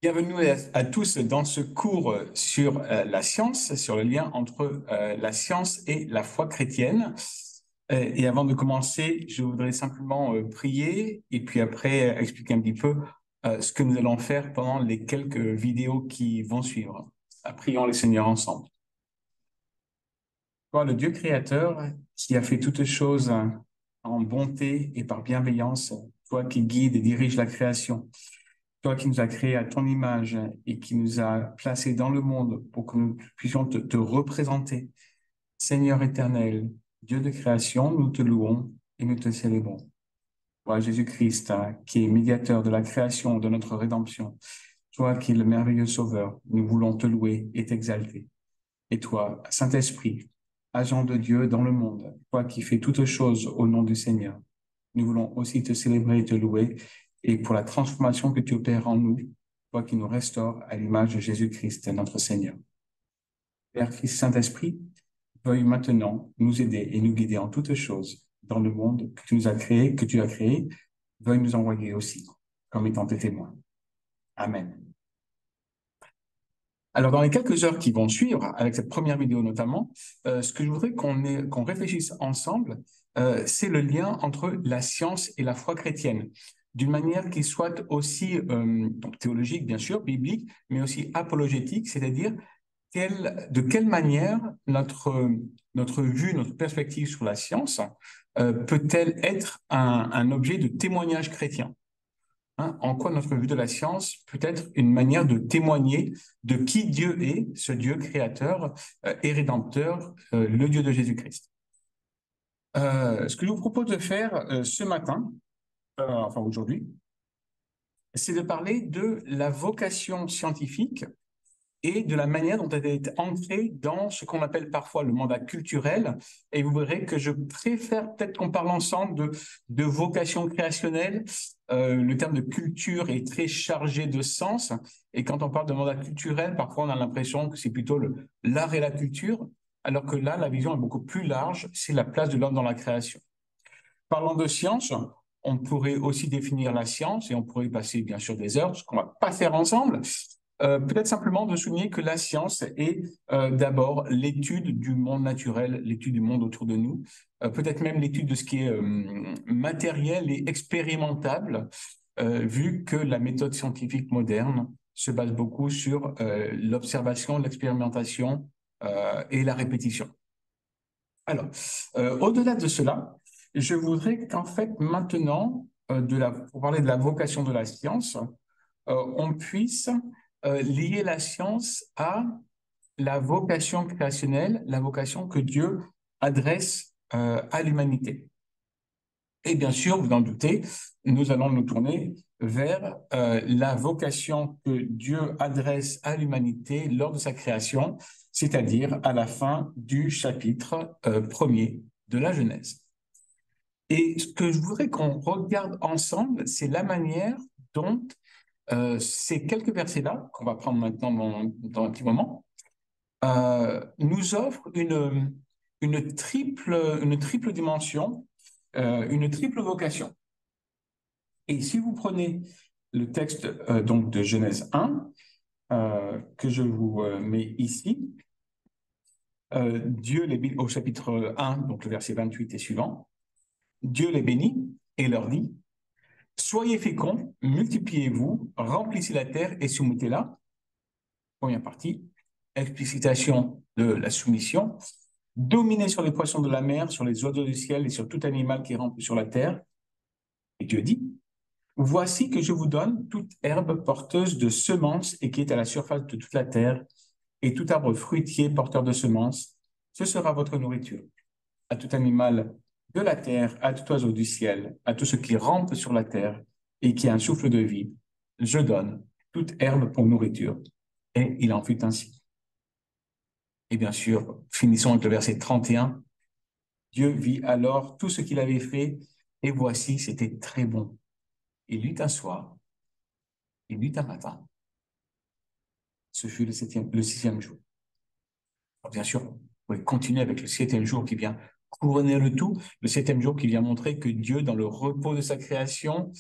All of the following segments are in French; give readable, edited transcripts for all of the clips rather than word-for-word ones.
Bienvenue à tous dans ce cours sur la science, sur le lien entre la science et la foi chrétienne. Et avant de commencer, je voudrais simplement prier et puis après expliquer un petit peu ce que nous allons faire pendant les quelques vidéos qui vont suivre. Prions le Seigneur ensemble. Toi, le Dieu créateur qui a fait toutes choses en bonté et par bienveillance, toi qui guides et diriges la création. Toi qui nous as créés à ton image et qui nous a placés dans le monde pour que nous puissions te représenter. Seigneur éternel, Dieu de création, nous te louons et nous te célébrons. Toi, Jésus-Christ, qui est médiateur de la création, de notre rédemption. Toi qui es le merveilleux Sauveur, nous voulons te louer et t'exalter. Et toi, Saint-Esprit, agent de Dieu dans le monde, toi qui fais toutes choses au nom du Seigneur, nous voulons aussi te célébrer et te louer et pour la transformation que tu opères en nous, toi qui nous restaures à l'image de Jésus-Christ, notre Seigneur. Père, Fils, Saint-Esprit, veuille maintenant nous aider et nous guider en toutes choses dans le monde que tu nous as créé, que tu as créé, veuille nous envoyer aussi comme étant tes témoins. Amen. Alors, dans les quelques heures qui vont suivre, avec cette première vidéo notamment, ce que je voudrais qu'on réfléchisse ensemble, c'est le lien entre la science et la foi chrétienne, d'une manière qui soit aussi donc théologique, bien sûr, biblique, mais aussi apologétique, c'est-à-dire de quelle manière notre vue, notre perspective sur la science peut-elle être un objet de témoignage chrétien? Hein, en quoi notre vue de la science peut être une manière de témoigner de qui Dieu est, ce Dieu créateur et rédempteur, le Dieu de Jésus-Christ. Ce que je vous propose de faire ce matin, enfin aujourd'hui, c'est de parler de la vocation scientifique et de la manière dont elle est ancrée dans ce qu'on appelle parfois le mandat culturel. Et vous verrez que je préfère peut-être qu'on parle ensemble de vocation créationnelle. Le terme de culture est très chargé de sens. Et quand on parle de mandat culturel, parfois on a l'impression que c'est plutôt l'art et la culture, alors que là, la vision est beaucoup plus large, c'est la place de l'homme dans la création. Parlant de science, on pourrait aussi définir la science et on pourrait y passer bien sûr des heures, ce qu'on va pas faire ensemble. Peut-être simplement de souligner que la science est d'abord l'étude du monde naturel, l'étude du monde autour de nous, peut-être même l'étude de ce qui est matériel et expérimentable, vu que la méthode scientifique moderne se base beaucoup sur l'observation, l'expérimentation et la répétition. Alors, au-delà de cela, je voudrais qu'en fait maintenant, pour parler de la vocation de la science, on puisse lier la science à la vocation créationnelle, la vocation que Dieu adresse à l'humanité. Et bien sûr, vous en doutez, nous allons nous tourner vers la vocation que Dieu adresse à l'humanité lors de sa création, c'est-à-dire à la fin du chapitre 1er de la Genèse. Et ce que je voudrais qu'on regarde ensemble, c'est la manière dont ces quelques versets-là, qu'on va prendre maintenant dans un petit moment, nous offrent une triple dimension, une triple vocation. Et si vous prenez le texte donc de Genèse 1, que je vous mets ici, Dieu les bénit, au chapitre 1, donc le verset 28 et suivant, Dieu les bénit et leur dit, soyez féconds, multipliez-vous, remplissez la terre et soumettez-la. Première partie, explicitation de la soumission. Dominez sur les poissons de la mer, sur les oiseaux du ciel et sur tout animal qui rampe sur la terre. Et Dieu dit, voici que je vous donne toute herbe porteuse de semences et qui est à la surface de toute la terre, et tout arbre fruitier porteur de semences. Ce sera votre nourriture. À tout animal de la terre, à tout oiseau du ciel, à tout ce qui rampe sur la terre et qui a un souffle de vie, je donne toute herbe pour nourriture. Et il en fut ainsi. Et bien sûr, finissons avec le verset 31. Dieu vit alors tout ce qu'il avait fait, et voici, c'était très bon. Il eut un soir, il eut un matin. Ce fut le sixième jour. Alors, bien sûr, vous pouvez continuer avec le septième jour qui vient couronner le tout, le septième jour qui vient montrer que Dieu, dans le repos de sa création,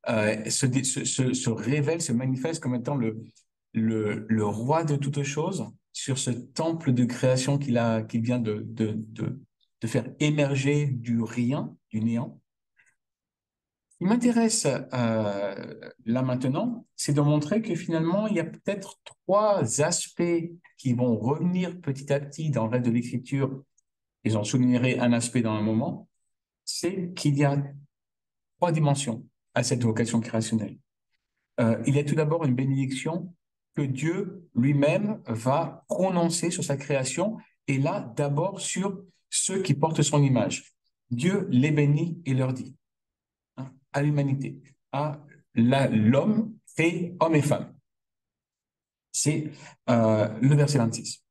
se révèle, se manifeste comme étant le roi de toutes choses sur ce temple de création qu'il vient de faire émerger du rien, du néant. Ce qui m'intéresse là maintenant, c'est de montrer que finalement, il y a peut-être trois aspects qui vont revenir petit à petit dans le reste de l'Écriture, et j'en soulignerai un aspect dans un moment, c'est qu'il y a trois dimensions à cette vocation créationnelle. Il y a tout d'abord une bénédiction que Dieu lui-même va prononcer sur sa création, et là, d'abord sur ceux qui portent son image. Dieu les bénit et leur dit, hein, à l'humanité, à l'homme fait homme et femme. C'est le verset 26.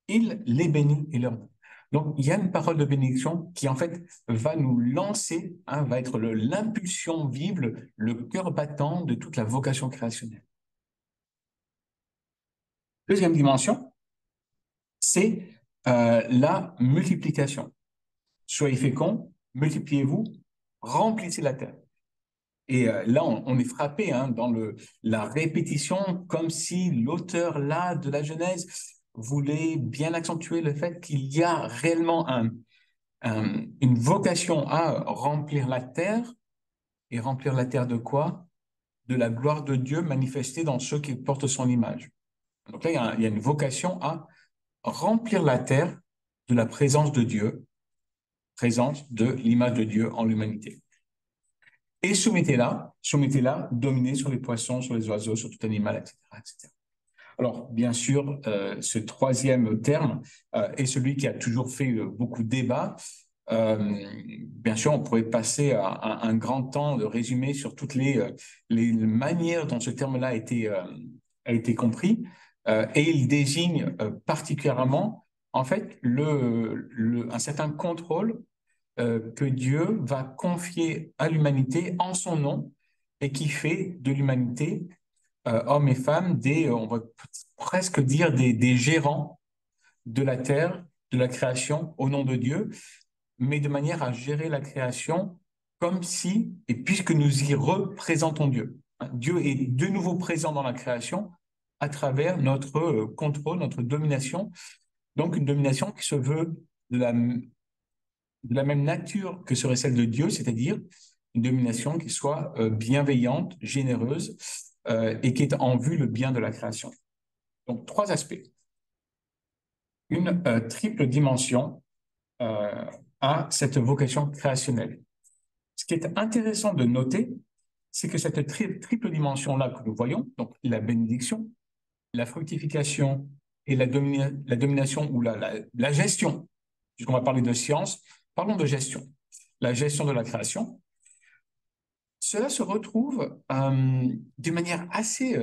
Il les bénit et leur dit. Donc, il y a une parole de bénédiction qui, en fait, va nous lancer, hein, va être l'impulsion vive, le cœur battant de toute la vocation créationnelle. Deuxième dimension, c'est la multiplication. Soyez féconds, multipliez-vous, remplissez la terre. Et là, on est frappé, hein, dans la répétition, comme si l'auteur là de la Genèse voulait bien accentuer le fait qu'il y a réellement une vocation à remplir la terre. Et remplir la terre de quoi? De la gloire de Dieu manifestée dans ceux qui portent son image. Donc là, il y a une vocation à remplir la terre de la présence de Dieu, présence de l'image de Dieu en l'humanité. Et soumettez-la, dominez sur les poissons, sur les oiseaux, sur tout animal, etc., etc. Alors, bien sûr, ce troisième terme est celui qui a toujours fait beaucoup de débats. Bien sûr, on pourrait passer à un grand temps de résumé sur toutes les manières dont ce terme-là a été compris. Et il désigne particulièrement, en fait, un certain contrôle que Dieu va confier à l'humanité en son nom et qui fait de l'humanité, hommes et femmes, on va presque dire des gérants de la terre, de la création au nom de Dieu, mais de manière à gérer la création comme si, et puisque nous y représentons Dieu. Dieu est de nouveau présent dans la création à travers notre contrôle, notre domination, donc une domination qui se veut de la même nature que serait celle de Dieu, c'est-à-dire une domination qui soit bienveillante, généreuse et qui est en vue le bien de la création. Donc, trois aspects. Une triple dimension à cette vocation créationnelle. Ce qui est intéressant de noter, c'est que cette triple dimension-là que nous voyons, donc la bénédiction, la fructification et la domination ou la gestion, puisqu'on va parler de science, parlons de gestion. La gestion de la création, cela se retrouve d'une manière assez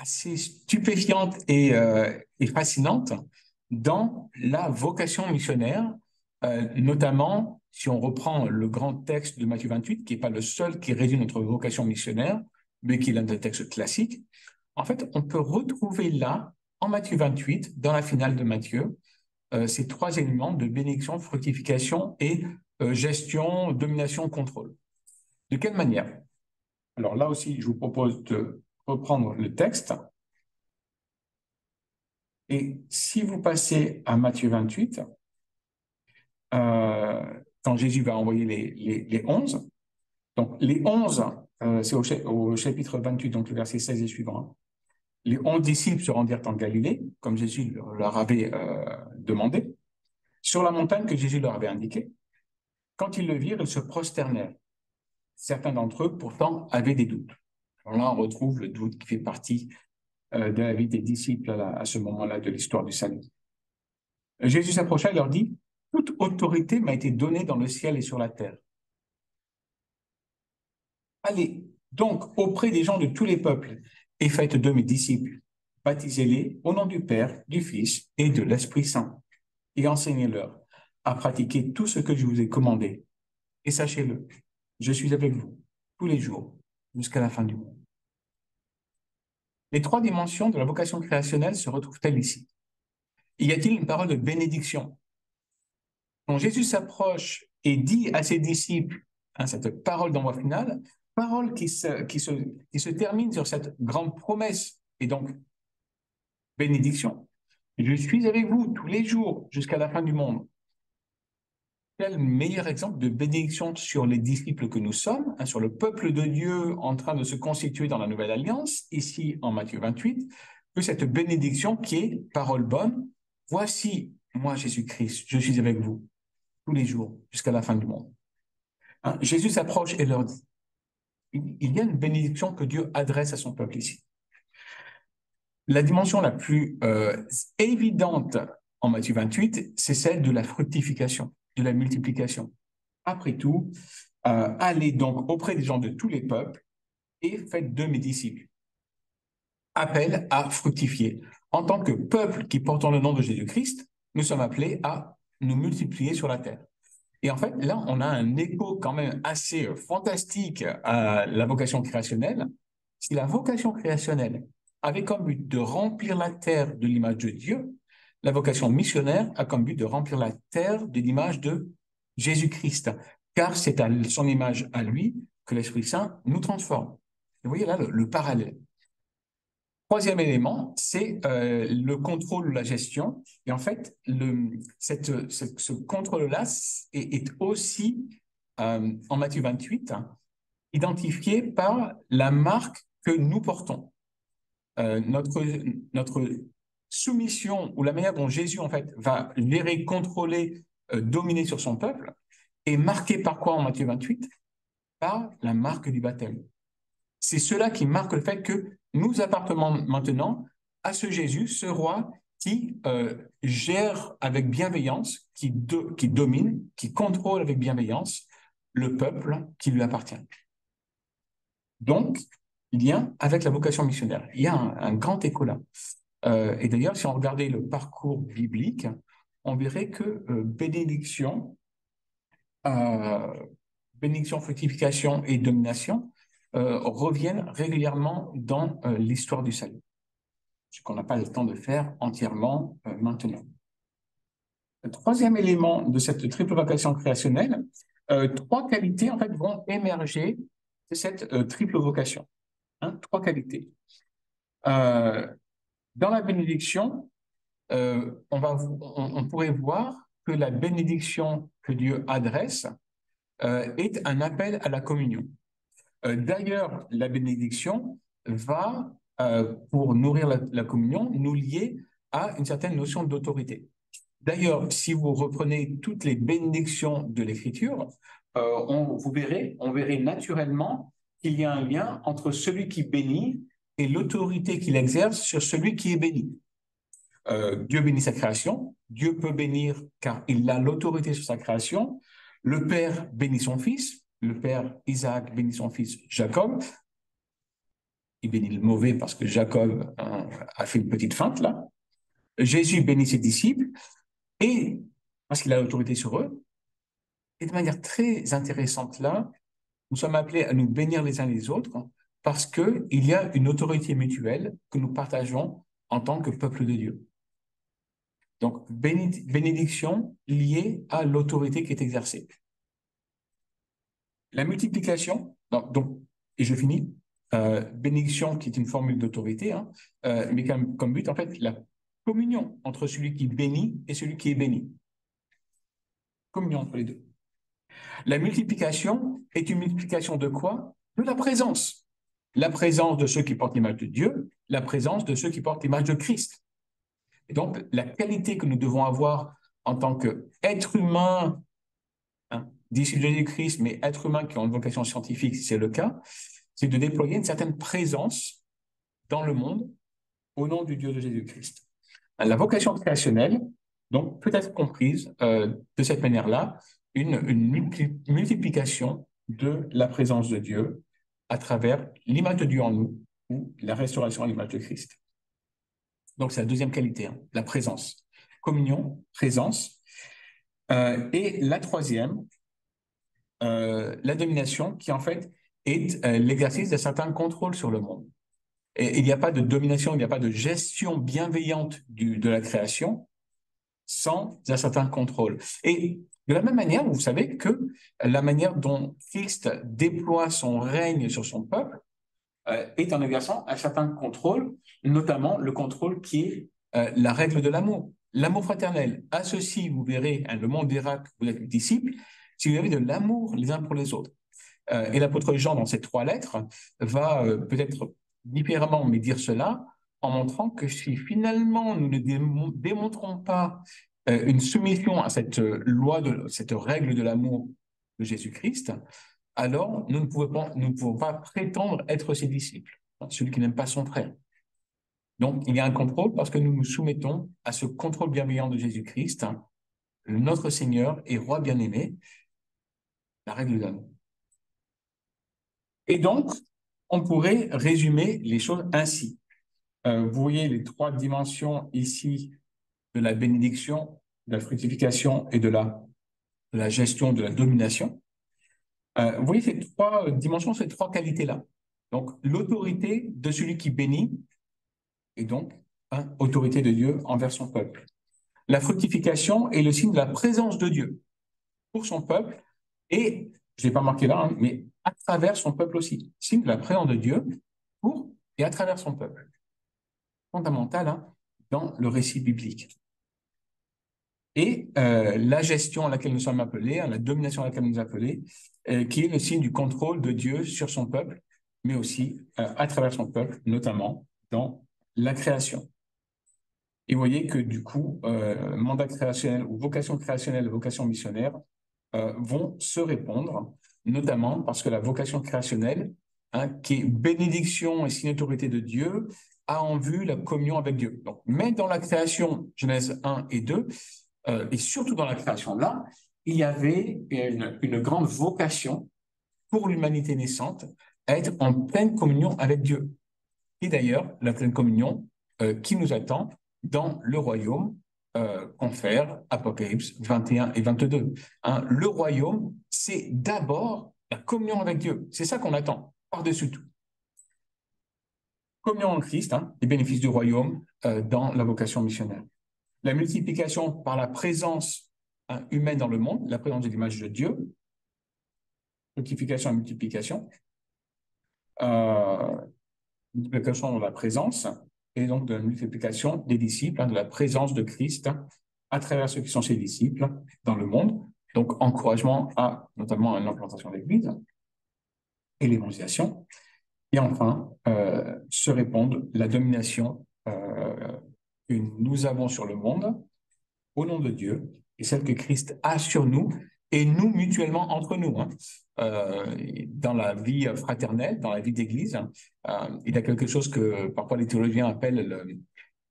stupéfiante et fascinante dans la vocation missionnaire, notamment si on reprend le grand texte de Matthieu 28, qui n'est pas le seul qui résume notre vocation missionnaire, mais qui est l'un des textes classiques. En fait, on peut retrouver là, en Matthieu 28, dans la finale de Matthieu, ces trois éléments de bénédiction, fructification et gestion, domination, contrôle. De quelle manière? Alors là aussi, je vous propose de reprendre le texte. Et si vous passez à Matthieu 28, quand Jésus va envoyer les 11, donc les 11, c'est au chapitre 28, donc le verset 16 et suivant. Les 11 disciples se rendirent en Galilée, comme Jésus leur avait demandé, sur la montagne que Jésus leur avait indiquée. Quand ils le virent, ils se prosternèrent. Certains d'entre eux, pourtant, avaient des doutes. Alors là, on retrouve le doute qui fait partie de la vie des disciples à ce moment-là de l'histoire du salut. Jésus s'approcha et leur dit, « Toute autorité m'a été donnée dans le ciel et sur la terre. Allez donc auprès des gens de tous les peuples et faites d'eux mes disciples. Baptisez-les au nom du Père, du Fils et de l'Esprit Saint et enseignez-leur à pratiquer tout ce que je vous ai commandé. Et sachez-le, je suis avec vous tous les jours jusqu'à la fin du monde. » Les trois dimensions de la vocation créationnelle se retrouvent-elles ici? Y a-t-il une parole de bénédiction? Quand Jésus s'approche et dit à ses disciples, hein, cette parole d'envoi final, parole qui se termine sur cette grande promesse et donc bénédiction. Je suis avec vous tous les jours jusqu'à la fin du monde. Quel meilleur exemple de bénédiction sur les disciples que nous sommes, hein, sur le peuple de Dieu en train de se constituer dans la nouvelle alliance, ici en Matthieu 28, que cette bénédiction qui est parole bonne. Voici, moi, Jésus-Christ, je suis avec vous tous les jours jusqu'à la fin du monde. Hein, Jésus s'approche et leur dit, il y a une bénédiction que Dieu adresse à son peuple ici. La dimension la plus évidente en Matthieu 28, c'est celle de la fructification, de la multiplication. Après tout, allez donc auprès des gens de tous les peuples et faites d'eux mes disciples. Appel à fructifier. En tant que peuple qui portons le nom de Jésus-Christ, nous sommes appelés à nous multiplier sur la terre. Et en fait, là, on a un écho quand même assez fantastique à la vocation créationnelle. Si la vocation créationnelle avait comme but de remplir la terre de l'image de Dieu, la vocation missionnaire a comme but de remplir la terre de l'image de Jésus-Christ, car c'est à son image à lui que l'Esprit Saint nous transforme. Vous voyez là le parallèle. Troisième élément, c'est le contrôle ou la gestion. Et en fait, ce contrôle-là est aussi, en Matthieu 28, identifié par la marque que nous portons. Notre soumission ou la manière dont Jésus, en fait, va gérer, contrôler, dominer sur son peuple est marquée par quoi en Matthieu 28? Par la marque du baptême. C'est cela qui marque le fait que nous appartenons maintenant à ce Jésus, ce roi qui gère avec bienveillance, qui domine, qui contrôle avec bienveillance le peuple qui lui appartient. Donc, lien avec la vocation missionnaire. Il y a un grand écho là. Et d'ailleurs, si on regardait le parcours biblique, on verrait que bénédiction, fructification et domination reviennent régulièrement dans l'histoire du salut, ce qu'on n'a pas le temps de faire entièrement maintenant. Le troisième élément de cette triple vocation créationnelle, trois qualités en fait vont émerger de cette triple vocation. Hein, trois qualités. Dans la bénédiction, on pourrait voir que la bénédiction que Dieu adresse est un appel à la communion. D'ailleurs, la bénédiction va, pour nourrir la communion, nous lier à une certaine notion d'autorité. D'ailleurs, si vous reprenez toutes les bénédictions de l'Écriture, on verrait naturellement qu'il y a un lien entre celui qui bénit et l'autorité qu'il exerce sur celui qui est béni. Dieu bénit sa création, Dieu peut bénir car il a l'autorité sur sa création, le Père bénit son Fils, le père Isaac bénit son fils Jacob. Il bénit le mauvais parce que Jacob a fait une petite feinte là. Jésus bénit ses disciples et parce qu'il a l'autorité sur eux. Et de manière très intéressante là, nous sommes appelés à nous bénir les uns les autres parce qu'il y a une autorité mutuelle que nous partageons en tant que peuple de Dieu. Donc, bénédiction liée à l'autorité qui est exercée. La multiplication, et je finis, bénédiction qui est une formule d'autorité, hein, mais comme but, en fait, la communion entre celui qui bénit et celui qui est béni. Communion entre les deux. La multiplication est une multiplication de quoi? De la présence. La présence de ceux qui portent l'image de Dieu, la présence de ceux qui portent l'image de Christ. Et donc, la qualité que nous devons avoir en tant qu'être humain, hein, disciples de Jésus-Christ, mais être humain qui ont une vocation scientifique, si c'est le cas, c'est de déployer une certaine présence dans le monde au nom du Dieu de Jésus-Christ. La vocation créationnelle, donc, peut être comprise de cette manière-là, une multiplication de la présence de Dieu à travers l'image de Dieu en nous ou la restauration à l'image de Christ. Donc, c'est la deuxième qualité, hein, la présence. Communion, présence. Et la troisième, la domination, qui en fait est l'exercice d'un certain contrôle sur le monde. Et il n'y a pas de domination, il n'y a pas de gestion bienveillante de la création sans un certain contrôle. Et De la même manière, vous savez que la manière dont Christ déploie son règne sur son peuple est en exerçant un certain contrôle, notamment le contrôle qui est la règle de l'amour. L'amour fraternel. À ceci, vous verrez, hein, le monde dira que vous êtes disciples si vous avez de l'amour les uns pour les autres. Et l'apôtre Jean, dans ces trois lettres, va peut-être différemment, mais dire cela en montrant que si finalement nous ne démontrons pas une soumission à cette loi, cette règle de l'amour de Jésus-Christ, alors nous ne pouvons pas prétendre être ses disciples, celui qui n'aime pas son frère. Donc, il y a un contrôle parce que nous nous soumettons à ce contrôle bienveillant de Jésus-Christ, notre Seigneur et Roi bien-aimé, la règle de l'amour. Et donc, on pourrait résumer les choses ainsi. Vous voyez les trois dimensions ici de la bénédiction, de la fructification et de la gestion, de la domination. Vous voyez ces trois dimensions, ces trois qualités-là. Donc, l'autorité de celui qui bénit, et donc, autorité de Dieu envers son peuple. La fructification est le signe de la présence de Dieu pour son peuple, et, je ne l'ai pas marqué là, hein, mais à travers son peuple aussi. Signe de la présence de Dieu pour et à travers son peuple. Fondamental, hein, dans le récit biblique. Et la gestion à laquelle nous sommes appelés, hein, la domination à laquelle nous sommes appelés, qui est le signe du contrôle de Dieu sur son peuple, mais aussi à travers son peuple, notamment dans la création. Et vous voyez que du coup, mandat créationnel ou vocation créationnelle, vocation missionnaire vont se répondre, notamment parce que la vocation créationnelle, hein, qui est bénédiction et signe d'autorité de Dieu, a en vue la communion avec Dieu. Donc, mais dans la création, Genèse 1 et 2, et surtout dans la création là, il y avait une grande vocation pour l'humanité naissante à être en pleine communion avec Dieu. Et d'ailleurs, la pleine communion qui nous attend dans le royaume confère Apocalypse 21 et 22. Hein, le royaume, c'est d'abord la communion avec Dieu. C'est ça qu'on attend, par-dessus tout. Communion en Christ, hein, les bénéfices du royaume dans la vocation missionnaire. La multiplication par la présence humaine dans le monde, la présence de l'image de Dieu, multiplication et multiplication, multiplication de la présence, et donc de la multiplication des disciples, hein, de la présence de Christ à travers ceux qui sont ses disciples dans le monde. Donc, encouragement à notamment à l'implantation d'église et l'évangélisation. Et enfin, se répondre la domination que nous avons sur le monde au nom de Dieu et celle que Christ a sur nous et nous mutuellement entre nous. Hein. Dans la vie fraternelle, dans la vie d'église, il y a quelque chose que parfois les théologiens appellent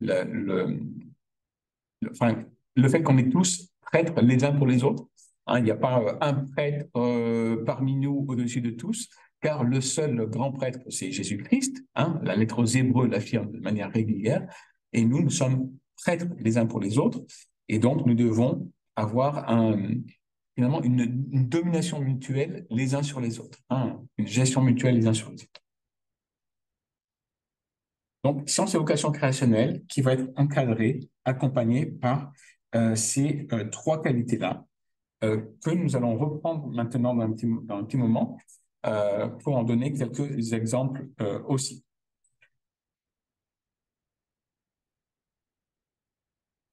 le, le, enfin, le fait qu'on est tous prêtres les uns pour les autres. Hein, il n'y a pas un prêtre parmi nous au-dessus de tous, car le seul grand prêtre, c'est Jésus-Christ. Hein, la lettre aux Hébreux l'affirme de manière régulière. Et nous sommes prêtres les uns pour les autres. Et donc, nous devons avoir finalement une domination mutuelle les uns sur les autres. Hein, une gestion mutuelle les uns sur les autres. Donc, science et vocation créationnelle qui va être encadrée, accompagnée par ces trois qualités-là que nous allons reprendre maintenant dans un petit moment pour en donner quelques exemples aussi.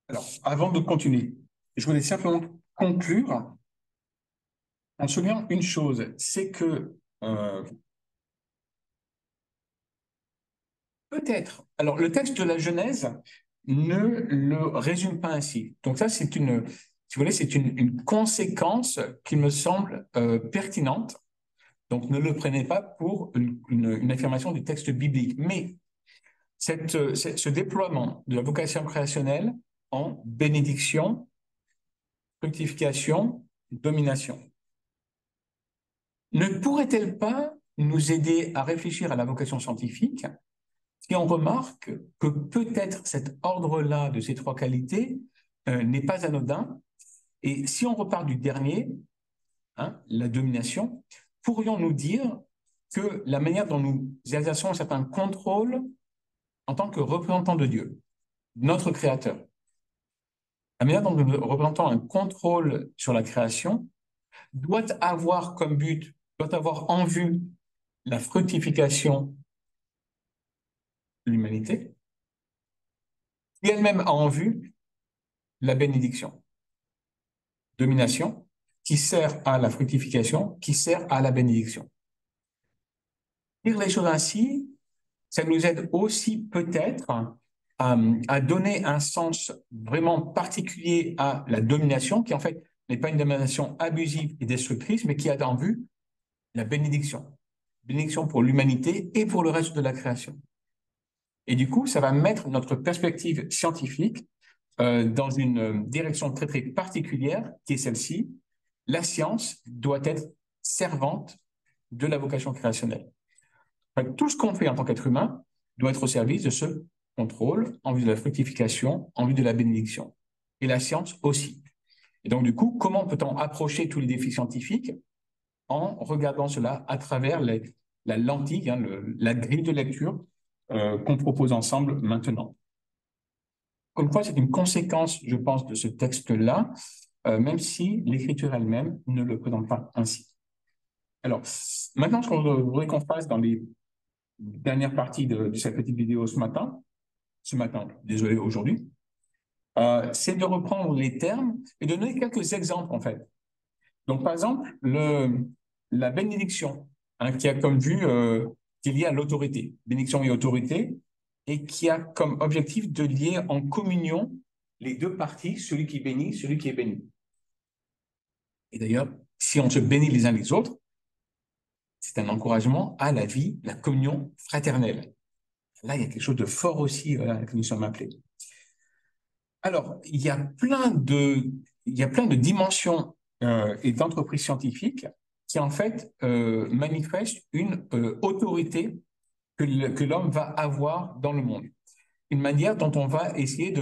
Alors, avant de continuer, je voulais simplement conclure en soulignant une chose, c'est que peut-être, alors le texte de la Genèse ne le résume pas ainsi. Donc ça, c'est une, si vous voulez, c'est une conséquence qui me semble pertinente. Donc ne le prenez pas pour une affirmation du texte biblique. Mais ce déploiement de la vocation créationnelle en bénédiction, fructification, domination, ne pourrait-elle pas nous aider à réfléchir à la vocation scientifique si on remarque que peut-être cet ordre-là de ces trois qualités n'est pas anodin, et si on repart du dernier, hein, la domination, pourrions-nous dire que la manière dont nous exerçons un certain contrôle en tant que représentants de Dieu, notre Créateur, la manière dont nous représentons un contrôle sur la création doit avoir comme but, doit avoir en vue la fructification de l'humanité, et elle-même a en vue la bénédiction. Domination qui sert à la fructification, qui sert à la bénédiction. Dire les choses ainsi, ça nous aide aussi peut-être à donner un sens vraiment particulier à la domination, qui en fait n'est pas une domination abusive et destructrice, mais qui a en vue la bénédiction. Bénédiction pour l'humanité et pour le reste de la création. Et du coup, ça va mettre notre perspective scientifique dans une direction très, très particulière, qui est celle-ci. La science doit être servante de la vocation créationnelle. Enfin, tout ce qu'on fait en tant qu'être humain doit être au service de ce contrôle, en vue de la fructification, en vue de la bénédiction. Et la science aussi. Et donc, du coup, comment peut-on approcher tous les défis scientifiques en regardant cela à travers la lentille, la grille de lecture qu'on propose ensemble maintenant. Comme quoi, c'est une conséquence, je pense, de ce texte-là, même si l'écriture elle-même ne le présente pas ainsi. Alors, maintenant, ce qu'on voudrait qu'on fasse dans les dernières parties de cette petite vidéo ce matin, désolé, aujourd'hui, c'est de reprendre les termes et de donner quelques exemples, en fait. Donc, par exemple, la bénédiction, hein, qui a comme vue qui est liée à l'autorité, bénédiction et autorité, et qui a comme objectif de lier en communion les deux parties, celui qui bénit, celui qui est béni. Et d'ailleurs, si on se bénit les uns les autres, c'est un encouragement à la vie, la communion fraternelle. Là, il y a quelque chose de fort aussi que nous sommes appelés. Alors, il y a plein de dimensions et d'entreprises scientifiques qui, en fait, manifestent une autorité que l'homme va avoir dans le monde. Une manière dont on va essayer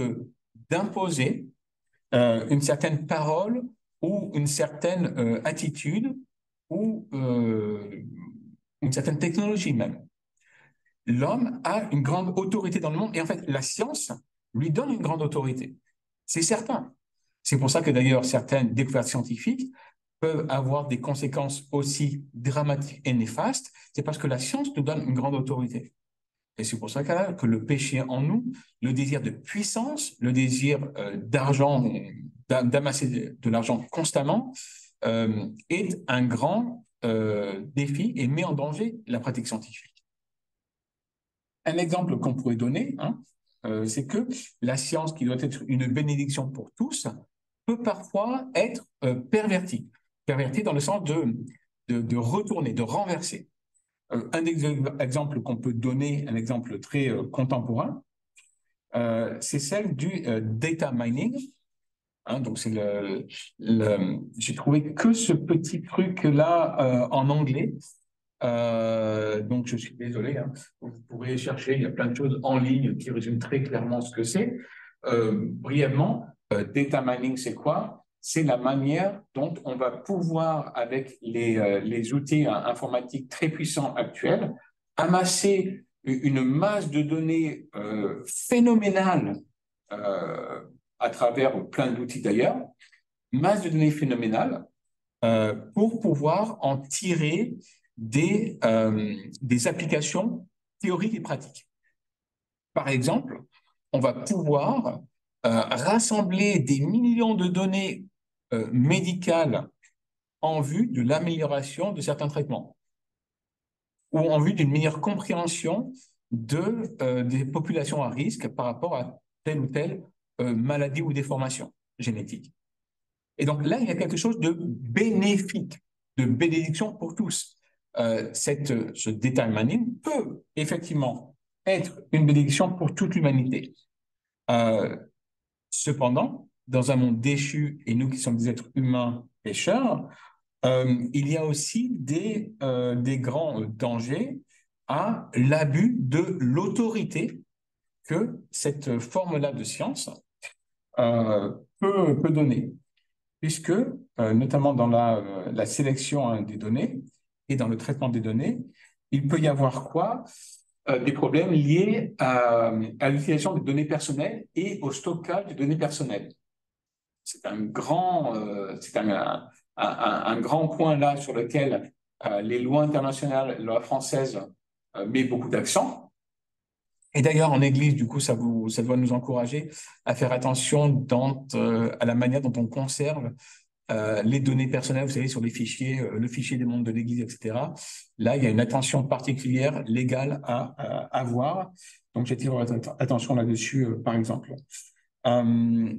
d'imposer une certaine parole ou une certaine attitude ou une certaine technologie même. L'homme a une grande autorité dans le monde et en fait, la science lui donne une grande autorité. C'est certain. C'est pour ça que d'ailleurs, certaines découvertes scientifiques peuvent avoir des conséquences aussi dramatiques et néfastes. C'est parce que la science nous donne une grande autorité. Et c'est pour ça que le péché en nous, le désir de puissance, le désir d'argent, d'amasser de l'argent constamment, est un grand défi et met en danger la pratique scientifique. Un exemple qu'on pourrait donner, hein, c'est que la science, qui doit être une bénédiction pour tous, peut parfois être pervertie. Pervertie dans le sens de retourner, de renverser. Un des exemples qu'on peut donner, un exemple très contemporain, c'est celle du data mining. Hein, donc, j'ai trouvé que ce petit truc-là en anglais. Donc, je suis désolé, hein. Vous pourrez chercher, il y a plein de choses en ligne qui résument très clairement ce que c'est. Brièvement, data mining, c'est quoi? C'est la manière dont on va pouvoir, avec les outils informatiques très puissants actuels, amasser une masse de données phénoménale à travers plein d'outils d'ailleurs, masse de données phénoménale pour pouvoir en tirer des applications théoriques et pratiques. Par exemple, on va pouvoir rassembler des millions de données médicales en vue de l'amélioration de certains traitements ou en vue d'une meilleure compréhension des populations à risque par rapport à telle ou telle maladie ou déformation génétique. Et donc là, il y a quelque chose de bénéfique, de bénédiction pour tous. Ce data mining peut effectivement être une bénédiction pour toute l'humanité. Cependant, dans un monde déchu, et nous qui sommes des êtres humains pécheurs, il y a aussi des grands dangers à l'abus de l'autorité que cette forme-là de science peut donner. Puisque, notamment dans la sélection hein, des données et dans le traitement des données, il peut y avoir quoi? Des problèmes liés à l'utilisation des données personnelles et au stockage des données personnelles. c'est un grand, un grand point là sur lequel les lois internationales, la loi française met beaucoup d'accent. Et d'ailleurs, en Église, du coup, ça doit nous encourager à faire attention à la manière dont on conserve les données personnelles, vous savez, sur les fichiers, le fichier des membres de l'Église, etc. Là, il y a une attention particulière légale à avoir. Donc, j'attire votre attention là-dessus, par exemple. Euh,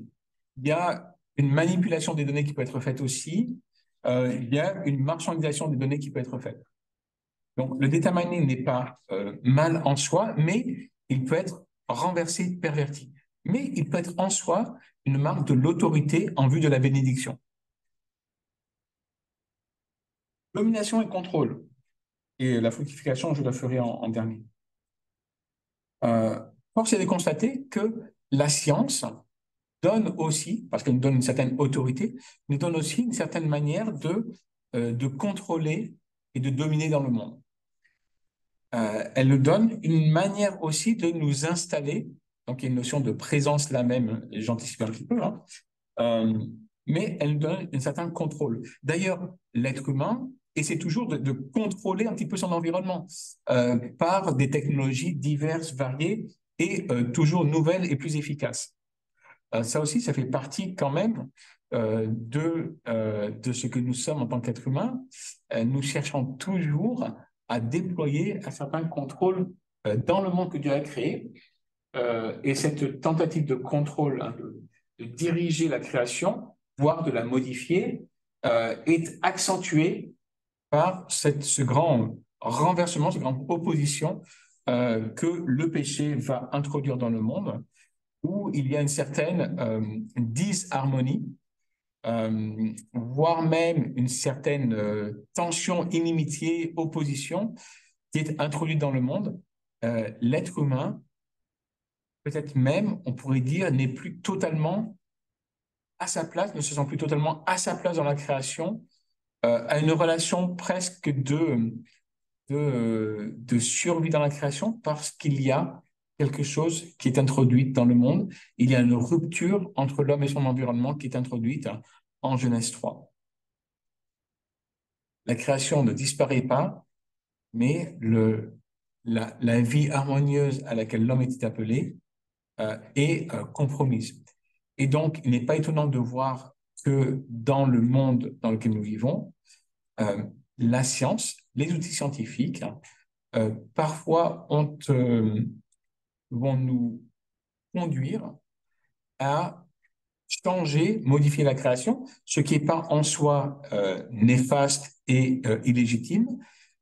il y a une manipulation des données qui peut être faite aussi. Il y a une marchandisation des données qui peut être faite. Donc, le data mining n'est pas mal en soi, mais il peut être renversé, perverti. Mais il peut être en soi une marque de l'autorité en vue de la bénédiction. Domination et contrôle. Et la fructification, je la ferai en dernier. Force est de constater que la science donne aussi, parce qu'elle nous donne une certaine autorité, nous donne aussi une certaine manière de contrôler et de dominer dans le monde. Elle nous donne une manière aussi de nous installer, donc il y a une notion de présence là même, j'anticipe un petit peu, hein, euh, mais elle nous donne un certain contrôle. D'ailleurs, l'être humain essaie toujours de contrôler un petit peu son environnement par des technologies diverses, variées et toujours nouvelles et plus efficaces. Ça aussi, ça fait partie quand même de ce que nous sommes en tant qu'être humain. Nous cherchons toujours à déployer un certain contrôle dans le monde que Dieu a créé. Et cette tentative de contrôle, hein, de diriger la création, voire de la modifier, est accentuée par ce grand renversement, cette grande opposition que le péché va introduire dans le monde, où il y a une certaine disharmonie, voire même une certaine tension, inimitié, opposition qui est introduite dans le monde. L'être humain, peut-être même, on pourrait dire, n'est plus totalement à sa place, ne se sent plus totalement à sa place dans la création, a une relation presque de survie dans la création parce qu'il y a quelque chose qui est introduit dans le monde. Il y a une rupture entre l'homme et son environnement qui est introduite en Genèse 3. La création ne disparaît pas, mais la vie harmonieuse à laquelle l'homme était appelé est compromise. Et donc, il n'est pas étonnant de voir que dans le monde dans lequel nous vivons, euh, la science, les outils scientifiques, parfois vont nous conduire à changer, modifier la création, ce qui n'est pas en soi néfaste et illégitime,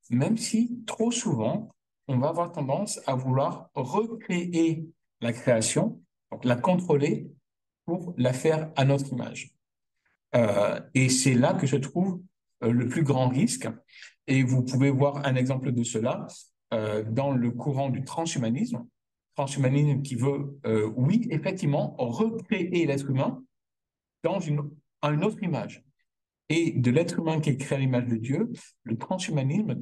même si trop souvent, on va avoir tendance à vouloir recréer la création, donc la contrôler pour la faire à notre image. Et c'est là que se trouve le plus grand risque. Et vous pouvez voir un exemple de cela dans le courant du transhumanisme. Transhumanisme qui veut, oui, effectivement, recréer l'être humain dans une autre image. Et de l'être humain qui est créé à l'image de Dieu, le transhumanisme,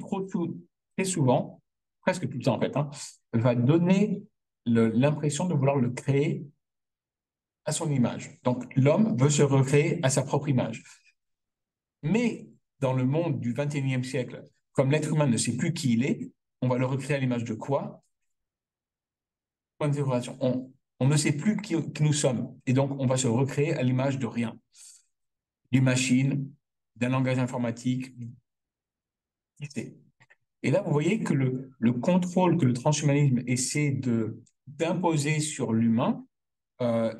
très souvent, presque tout le temps en fait, hein, va donner l'impression de vouloir le créer à son image. Donc l'homme veut se recréer à sa propre image. Mais dans le monde du 21e siècle, comme l'être humain ne sait plus qui il est, on va le recréer à l'image de quoi? Point d'interrogation. On ne sait plus qui nous sommes. Et donc, on va se recréer à l'image de rien. D'une machine, d'un langage informatique. Qui sait? Et là, vous voyez que le contrôle que le transhumanisme essaie d'imposer sur l'humain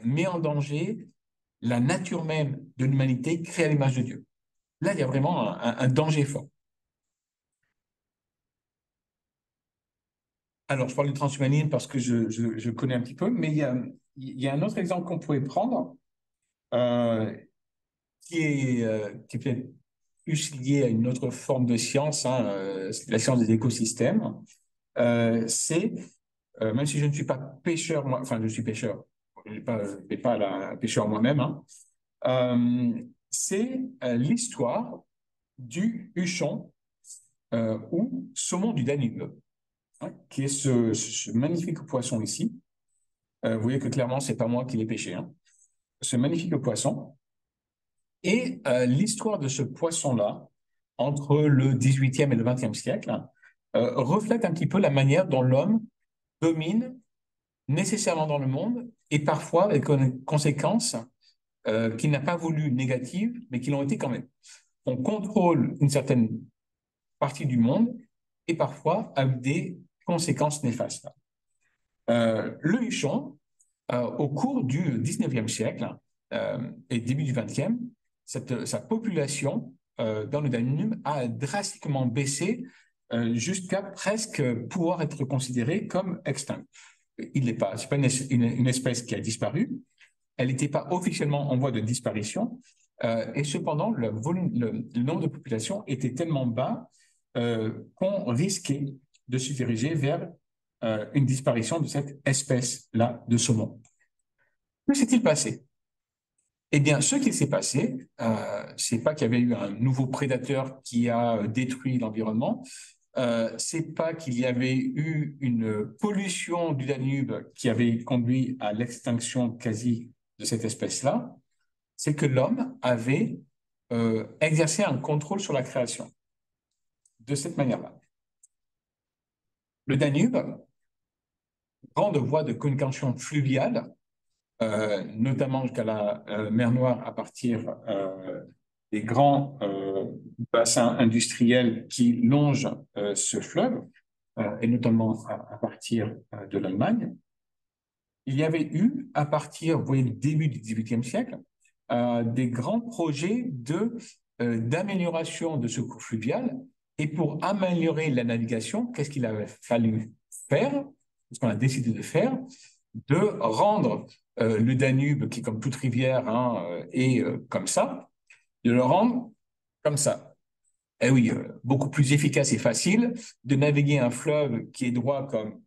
met en danger la nature même de l'humanité créée à l'image de Dieu. Là, il y a vraiment un danger fort. Alors, je parle du transhumanisme parce que je connais un petit peu, mais il y a un autre exemple qu'on pourrait prendre euh, qui est peut-être plus lié à une autre forme de science, hein, la science des écosystèmes. C'est, même si je ne suis pas pêcheur, moi, enfin, je suis pêcheur, je n'ai pas la pêcheur moi-même, hein, c'est l'histoire du huchon ou saumon du Danube, hein, qui est ce magnifique poisson ici. Vous voyez que clairement, c'est pas moi qui l'ai pêché, hein. Ce magnifique poisson. Et l'histoire de ce poisson-là, entre le 18e et le 20e siècle, reflète un petit peu la manière dont l'homme domine nécessairement dans le monde et parfois avec une conséquence qu'il n'a pas voulu négatives, mais qui l'ont été quand même. On contrôle une certaine partie du monde et parfois avec des conséquences néfastes. Le Huchon, au cours du 19e siècle et début du 20e, sa population dans le Danube a drastiquement baissé jusqu'à presque pouvoir être considérée comme extincte. Il n'est pas, c'est pas une espèce qui a disparu. Elle n'était pas officiellement en voie de disparition. Et cependant, le nombre de population était tellement bas qu'on risquait de se diriger vers une disparition de cette espèce-là de saumon. Que s'est-il passé? Eh bien, ce qui s'est passé, c'est pas qu'il y avait eu un nouveau prédateur qui a détruit l'environnement, c'est pas qu'il y avait eu une pollution du Danube qui avait conduit à l'extinction quasi de cette espèce-là, c'est que l'homme avait exercé un contrôle sur la création de cette manière-là. Le Danube, grande voie de communication fluviale, notamment jusqu'à la mer Noire à partir des grands bassins industriels qui longent ce fleuve, et notamment à partir de l'Allemagne. Il y avait eu, à partir, vous voyez, du début du XVIIIe siècle, des grands projets d'amélioration de ce cours fluvial. Et pour améliorer la navigation, qu'est-ce qu'il avait fallu faire? Ce qu'on a décidé de faire, de rendre le Danube, qui comme toute rivière hein, est comme ça, de le rendre comme ça. Eh oui, beaucoup plus efficace et facile de naviguer un fleuve qui est droit comme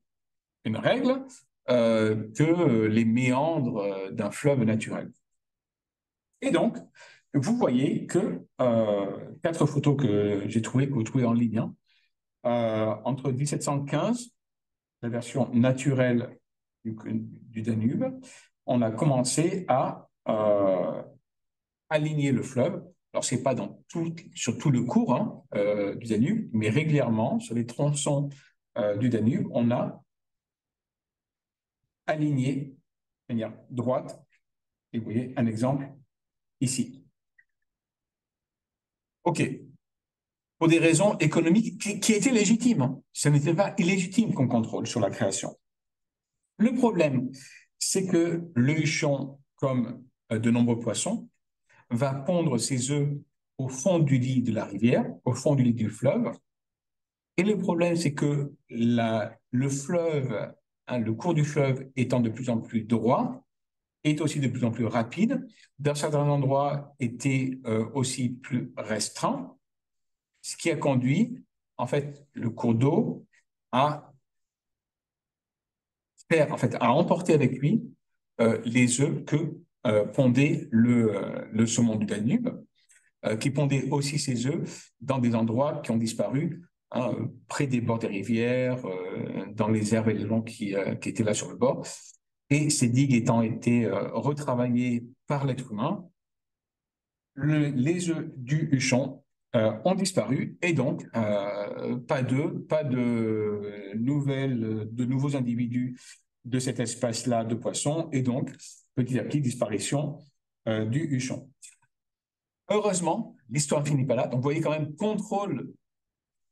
une règle que les méandres d'un fleuve naturel. Et donc, vous voyez que 4 photos que j'ai trouvées, que vous trouvez en ligne, hein, entre 1715, la version naturelle du Danube, on a commencé à aligner le fleuve. Alors, ce n'est pas sur tout le cours hein, du Danube, mais régulièrement, sur les tronçons du Danube, on a aligné de manière droite. Et vous voyez un exemple ici. OK. Pour des raisons économiques qui étaient légitimes. Hein. Ce n'était pas illégitime qu'on contrôle sur la création. Le problème, c'est que le huchon, comme de nombreux poissons, va pondre ses œufs au fond du lit de la rivière, au fond du lit du fleuve. Et le problème, c'est que le fleuve, hein, le cours du fleuve étant de plus en plus droit, est aussi de plus en plus rapide. Dans certains endroits, était aussi plus restreint, ce qui a conduit, en fait, le cours d'eau à à emporter avec lui les œufs que pondait le saumon du Danube, qui pondait aussi ses œufs dans des endroits qui ont disparu, hein, près des bords des rivières, dans les herbes et les longs qui étaient là sur le bord. Et ces digues étant été retravaillées par l'être humain, les œufs du huchon ont disparu et donc pas de nouveaux individus de cet espace-là de poissons et donc petit à petit disparition du huchon. Heureusement, l'histoire ne finit pas là. Donc vous voyez quand même contrôle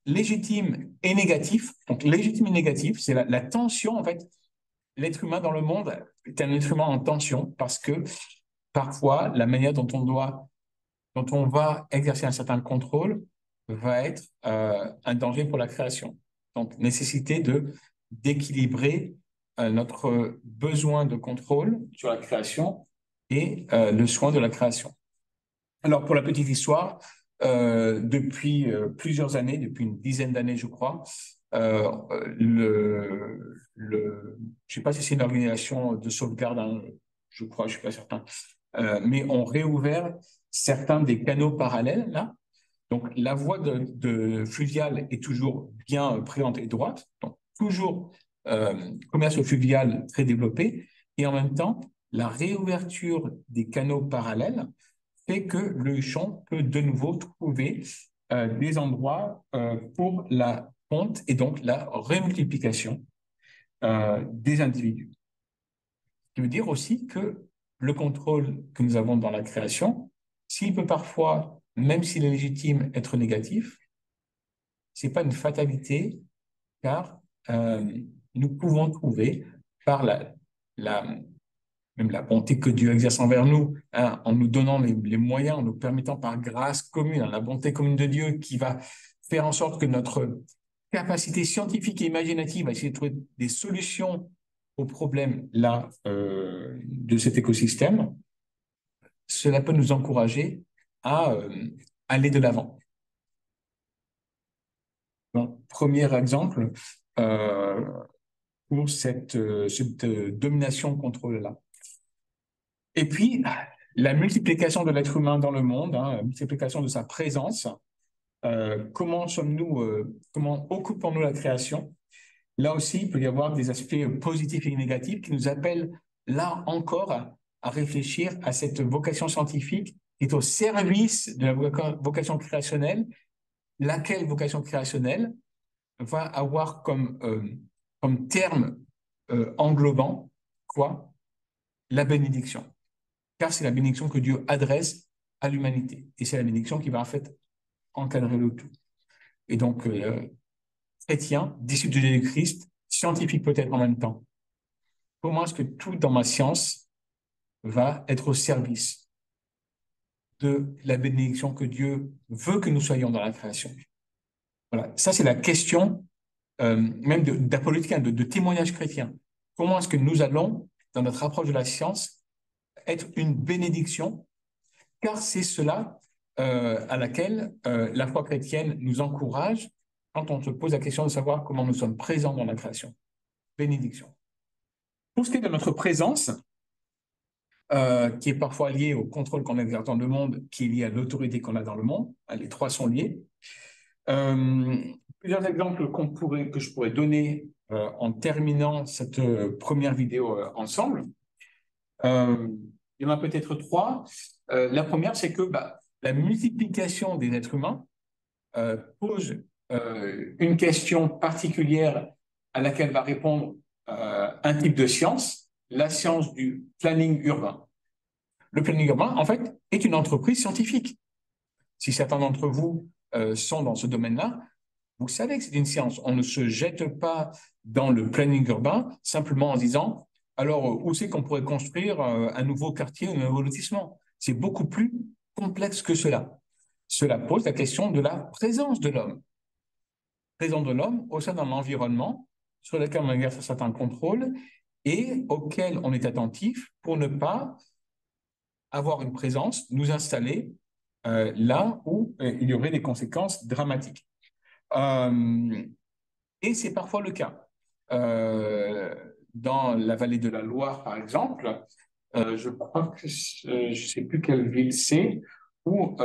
légitime et négatif. Donc légitime et négatif, c'est la tension en fait. L'être humain dans le monde est un être humain en tension parce que parfois la manière dont on va exercer un certain contrôle va être un danger pour la création. Donc, nécessité d'équilibrer notre besoin de contrôle sur la création et le soin de la création. Alors, pour la petite histoire, depuis plusieurs années, depuis une dizaine d'années, je crois, euh, je sais pas si c'est une organisation de sauvegarde, hein, je crois, je suis pas certain, mais on réouvert certains des canaux parallèles là. Donc la voie fluviale est toujours bien présente et droite, donc toujours commerce fluvial très développé, et en même temps la réouverture des canaux parallèles fait que le champ peut de nouveau trouver des endroits pour la ponte et donc la remultiplication des individus. Ce qui veut dire aussi que le contrôle que nous avons dans la création, s'il peut parfois, même s'il est légitime, être négatif, c'est pas une fatalité, car nous pouvons trouver par la, même la bonté que Dieu exerce envers nous, hein, en nous donnant les moyens, en nous permettant par grâce commune, hein, la bonté commune de Dieu qui va faire en sorte que notre capacité scientifique et imaginative à essayer de trouver des solutions aux problèmes là de cet écosystème, cela peut nous encourager à aller de l'avant. Donc, premier exemple euh, pour cette domination-contrôle-là. Et puis, la multiplication de l'être humain dans le monde, hein, la multiplication de sa présence, comment sommes-nous, comment occupons-nous la création? Là aussi, il peut y avoir des aspects positifs et négatifs qui nous appellent, là encore, à réfléchir à cette vocation scientifique qui est au service de la vocation créationnelle, laquelle vocation créationnelle va avoir comme terme englobant, quoi? La bénédiction. Car c'est la bénédiction que Dieu adresse à l'humanité. Et c'est la bénédiction qui va en fait encadrer le tout. Et donc, chrétien, disciple de Jésus-Christ, scientifique peut-être en même temps. Comment est-ce que tout dans ma science va être au service de la bénédiction que Dieu veut que nous soyons dans la création? Voilà, ça c'est la question même d'apologétique, de témoignage chrétien. Comment est-ce que nous allons, dans notre approche de la science, être une bénédiction? Car c'est cela à laquelle la foi chrétienne nous encourage quand on se pose la question de savoir comment nous sommes présents dans la création. Bénédiction. Pour ce qui est de notre présence, qui est parfois liée au contrôle qu'on exerce dans le monde, qui est lié à l'autorité qu'on a dans le monde, hein, les trois sont liés. Plusieurs exemples que je pourrais donner en terminant cette première vidéo ensemble. Il y en a peut-être trois. La première, c'est que la multiplication des êtres humains pose une question particulière à laquelle va répondre un type de science, la science du planning urbain. Le planning urbain, en fait, est une entreprise scientifique. Si certains d'entre vous sont dans ce domaine-là, vous savez que c'est une science. On ne se jette pas dans le planning urbain simplement en disant, alors où c'est qu'on pourrait construire un nouveau quartier, un nouveau lotissement? C'est beaucoup plus complexe que cela. Cela pose la question de la présence de l'homme. Présence de l'homme au sein d'un environnement sur lequel on exerce un certain contrôle et auquel on est attentif pour ne pas avoir une présence, nous installer là où il y aurait des conséquences dramatiques. Et c'est parfois le cas. Dans la vallée de la Loire, par exemple, je crois que je ne sais plus quelle ville c'est, où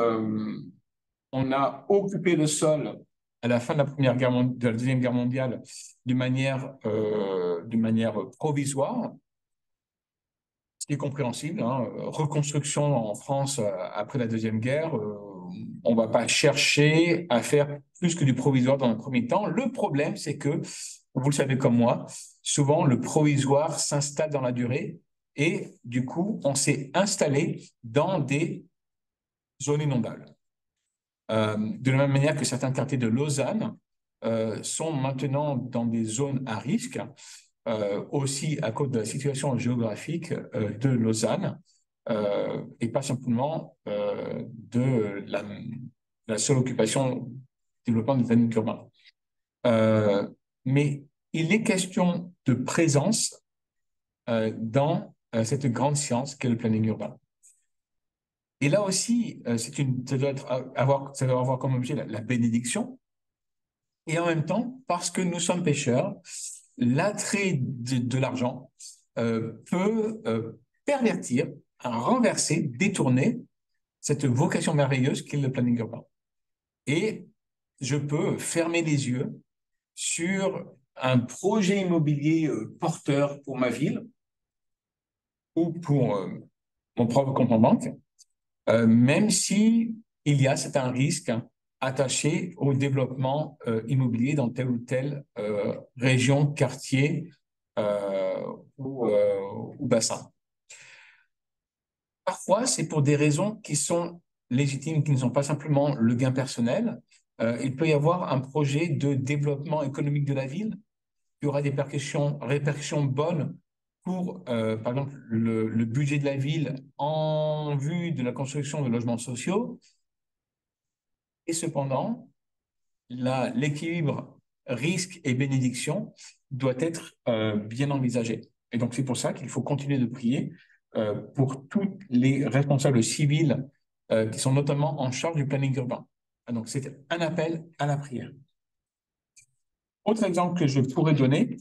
on a occupé le sol à la fin de de la Deuxième Guerre mondiale de manière provisoire, ce qui est compréhensible, hein. Reconstruction en France après la Deuxième Guerre, on ne va pas chercher à faire plus que du provisoire dans un premier temps. Le problème, c'est que, vous le savez comme moi, souvent le provisoire s'installe dans la durée et du coup, on s'est installé dans des zones inondables. De la même manière que certains quartiers de Lausanne sont maintenant dans des zones à risque, aussi à cause de la situation géographique de Lausanne, et pas simplement de la seule occupation développement du planning urbain. Mais il est question de présence dans cette grande science qu'est le planning urbain. Et là aussi, ça doit avoir comme objet la bénédiction. Et en même temps, parce que nous sommes pécheurs, l'attrait de l'argent peut pervertir, renverser, détourner cette vocation merveilleuse qu'est le planning urbain. Et je peux fermer les yeux sur un projet immobilier porteur pour ma ville ou pour mon propre compte en banque même si il y a certains risques attachés au développement immobilier dans telle ou telle région, quartier euh, ou bassin. Parfois, c'est pour des raisons qui sont légitimes, qui ne sont pas simplement le gain personnel. Il peut y avoir un projet de développement économique de la ville qui aura des répercussions bonnes pour, par exemple, le budget de la ville en vue de la construction de logements sociaux. Et cependant, l'équilibre risque et bénédiction doit être bien envisagé. Et donc, c'est pour ça qu'il faut continuer de prier pour tous les responsables civils qui sont notamment en charge du planning urbain. Donc, c'est un appel à la prière. Autre exemple que je pourrais donner,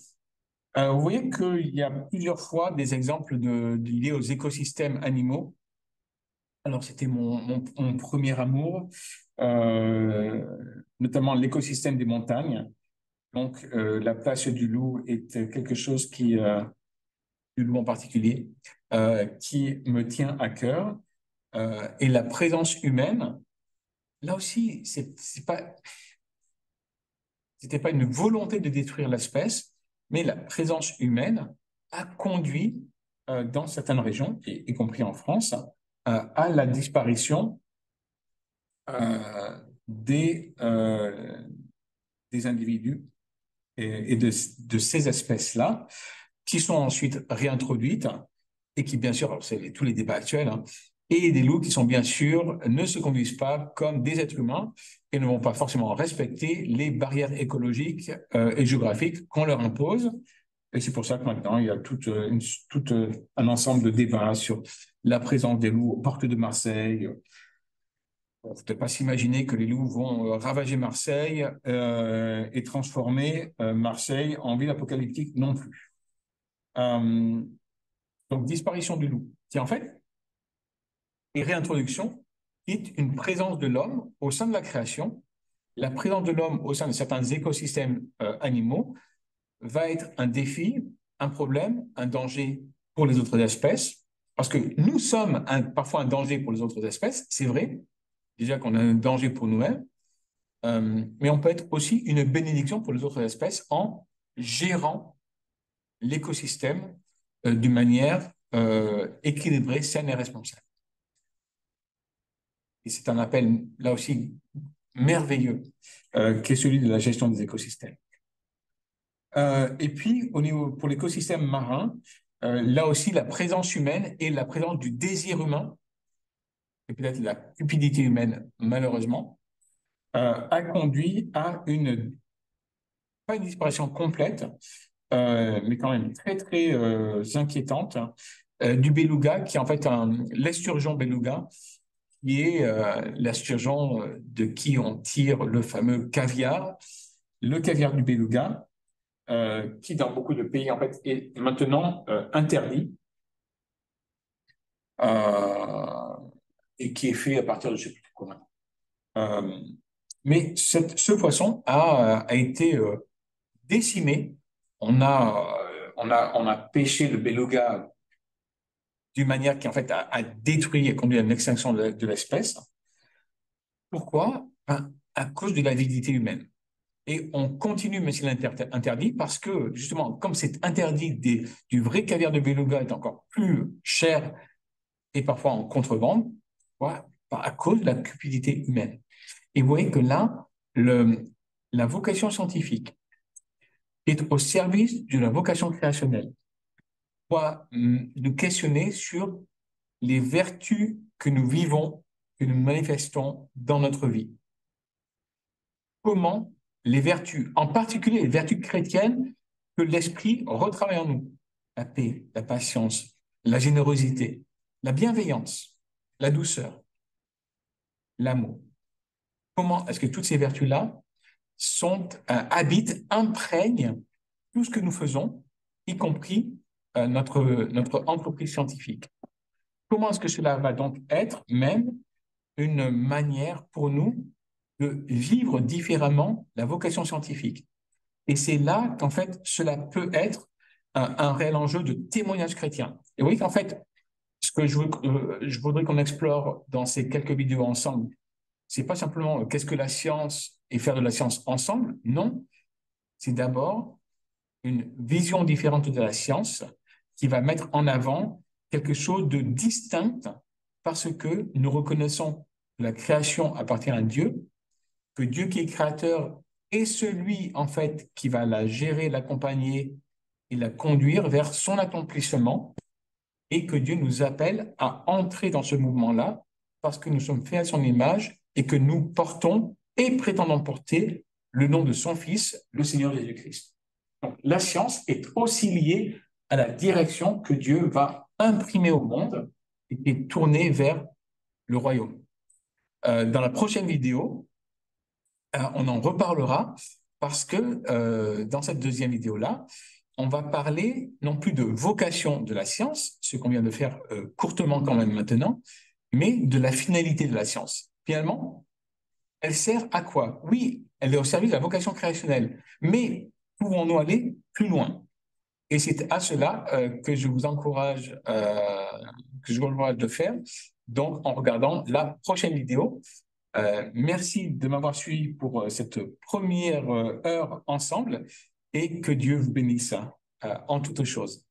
vous voyez qu'il y a plusieurs fois des exemples liés aux écosystèmes animaux. Alors, c'était mon premier amour, euh, notamment l'écosystème des montagnes. Donc, la place du loup est quelque chose du loup en particulier, qui me tient à cœur. Et la présence humaine, là aussi, c'était pas une volonté de détruire l'espèce, mais la présence humaine a conduit, dans certaines régions, y compris en France, à la disparition euh, des, euh, des individus et de ces espèces-là, qui sont ensuite réintroduites et qui, bien sûr, alors c'est tous les débats actuels, hein, et des loups qui sont, bien sûr, ne se conduisent pas comme des êtres humains et ne vont pas forcément respecter les barrières écologiques et géographiques qu'on leur impose. Et c'est pour ça que maintenant, il y a un ensemble de débats sur la présence des loups aux portes de Marseille. Il ne faut peut-être pas s'imaginer que les loups vont ravager Marseille et transformer Marseille en ville apocalyptique non plus. Euh, donc, disparition du loup, qui en fait et réintroduction est une présence de l'homme au sein de la création. La présence de l'homme au sein de certains écosystèmes animaux va être un défi, un problème, un danger pour les autres espèces, parce que nous sommes parfois un danger pour les autres espèces, c'est vrai, déjà qu'on a un danger pour nous-mêmes, mais on peut être aussi une bénédiction pour les autres espèces en gérant l'écosystème d'une manière équilibrée, saine et responsable. Et c'est un appel, là aussi, merveilleux, qui est celui de la gestion des écosystèmes. Et puis, pour l'écosystème marin, là aussi, la présence humaine et la présence du désir humain, et peut-être la cupidité humaine, malheureusement, a conduit à pas une disparition complète, mais quand même très, très inquiétante, du beluga, qui est en fait l'esturgeon beluga, qui est l'esturgeon de qui on tire le fameux caviar, le caviar du beluga, qui dans beaucoup de pays en fait est maintenant interdit euh, et qui est fait à partir de je sais plus quoi. Euh, mais ce poisson a été décimé. On a pêché le beluga d'une manière qui en fait a détruit et conduit à une extinction de l'espèce. Pourquoi? Ben, à cause de l'avidité humaine. Et on continue, mais c'est interdit, parce que justement, comme c'est interdit, du vrai caviar de beluga est encore plus cher et parfois en contrebande, voilà, à cause de la cupidité humaine. Et vous voyez que là, la vocation scientifique est au service de la vocation créationnelle, pour nous questionner sur les vertus que nous vivons, que nous manifestons dans notre vie. Comment les vertus, en particulier les vertus chrétiennes, que l'Esprit retravaille en nous. La paix, la patience, la générosité, la bienveillance, la douceur, l'amour. Comment est-ce que toutes ces vertus-là habitent, imprègnent tout ce que nous faisons, y compris notre entreprise scientifique? Comment est-ce que cela va donc être même une manière pour nous de vivre différemment la vocation scientifique? Et c'est là qu'en fait, cela peut être un réel enjeu de témoignage chrétien. Et vous voyez qu'en fait, ce que je voudrais qu'on explore dans ces quelques vidéos ensemble, c'est pas simplement qu'est-ce que la science et faire de la science ensemble. Non, c'est d'abord une vision différente de la science qui va mettre en avant quelque chose de distinct parce que nous reconnaissons que la création appartient à Dieu, que Dieu qui est créateur est celui, en fait, qui va la gérer, l'accompagner et la conduire vers son accomplissement et que Dieu nous appelle à entrer dans ce mouvement-là parce que nous sommes faits à son image et que nous portons et prétendons porter le nom de son Fils, le Seigneur Jésus-Christ. Donc, la science est aussi liée à la direction que Dieu va imprimer au monde et qui est tournée vers le royaume. Dans la prochaine vidéo, on en reparlera parce que dans cette deuxième vidéo-là, on va parler non plus de vocation de la science, ce qu'on vient de faire courtement quand même maintenant, mais de la finalité de la science. Finalement, elle sert à quoi? Oui, elle est au service de la vocation créationnelle, mais pouvons-nous aller plus loin? Et c'est à cela que je vous encourage de faire, donc en regardant la prochaine vidéo. Merci de m'avoir suivi pour cette première heure ensemble et que Dieu vous bénisse en toutes choses.